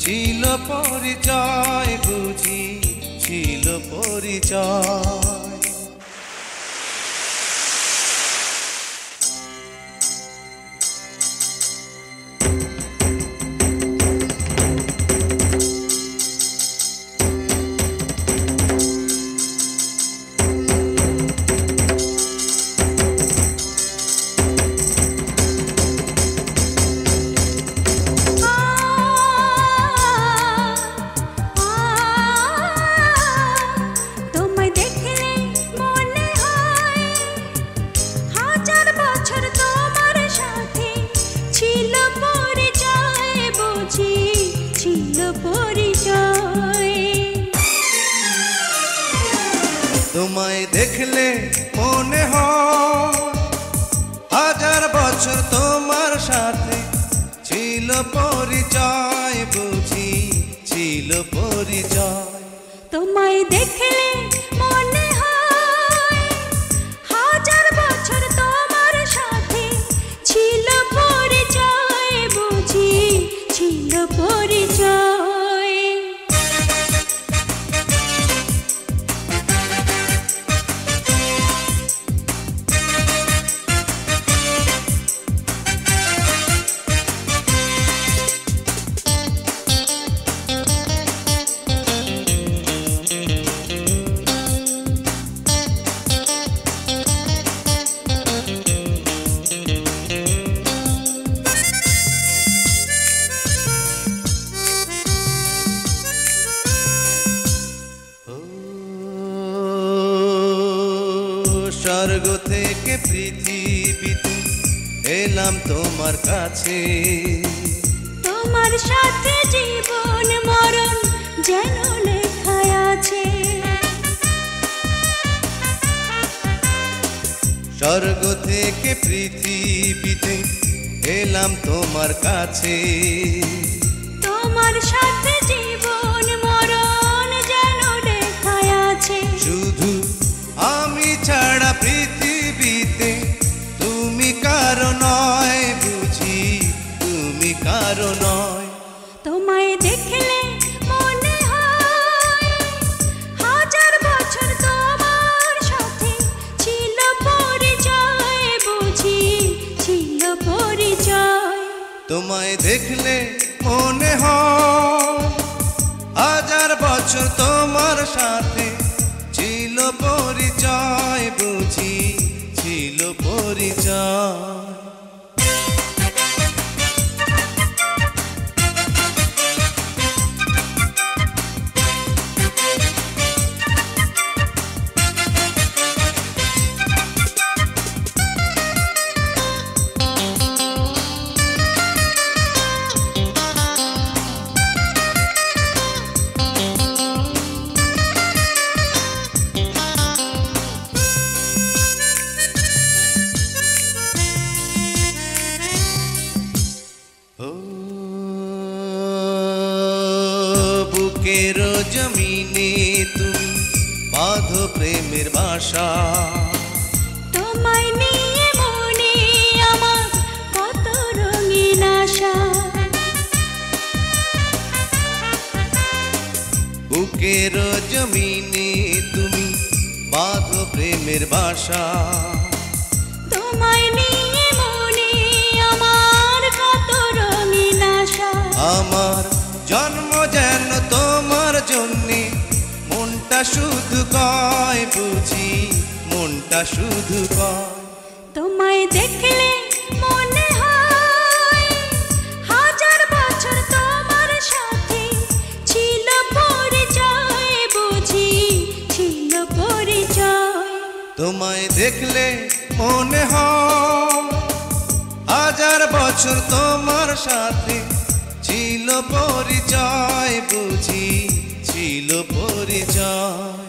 ছিল পরিচয় বুঝি ছিল পরিচয়। তোমায় দেখলে মনে হয় হাজার বছর তোমার সাথে ছিল পরিচয় বুঝি ছিল পরিচয়। তোমায় দেখলে মনে হয় হাজার বছর তোমার সাথে ছিল পরিচয় বুঝি ছিল পরিচয়। স্বর্গ থেকে পৃথিবীতে এলাম তোমার কাছে, তোমার সাথে জীবন মরণ যেন লেখা আছে। স্বর্গ থেকে পৃথিবীতে এলাম তোমার কাছে, তোমার সাথে জীবন মরণ যেন লেখা আছে। শুধু আমি ছাড়া পৃথিবীতে তুমি কারো নয় বুঝি তুমি কারো নয়। তোমায় দেখলে মনে হয় হাজার বছর তোমার সাথে ছিল পরিচয় বুঝি ছিল পরিচয়। তোমায় দেখলে মনে হয় হাজার বছর তোমার সাথে ছিল পরিচয় বুঝি ছিল পরিচয়। বুকের জমিনে তুমি বাঁধো প্রেমের বাসা, তোমায় নিয়ে মনে আমার কত রঙিন আশা। বুকের জমিনে তুমি বাঁধো প্রেমের বাসা, তোমায় নিয়ে মনে আমার কত রঙিন আশা। আমার জন্ম যেন তোমার জন্যে মনটা শুধু কয় বুঝি মনটা শুধু কয়। তোমায় দেখলে মনে হয় হাজার বছর তোমার সাথে ছিল পরিচয় বুঝি ছিল পরিচয়। তোমায় দেখলে মনে হয় হাজার বছর তোমার সাথে ছিল পরিচয় বুঝি ছিল পরিচয়।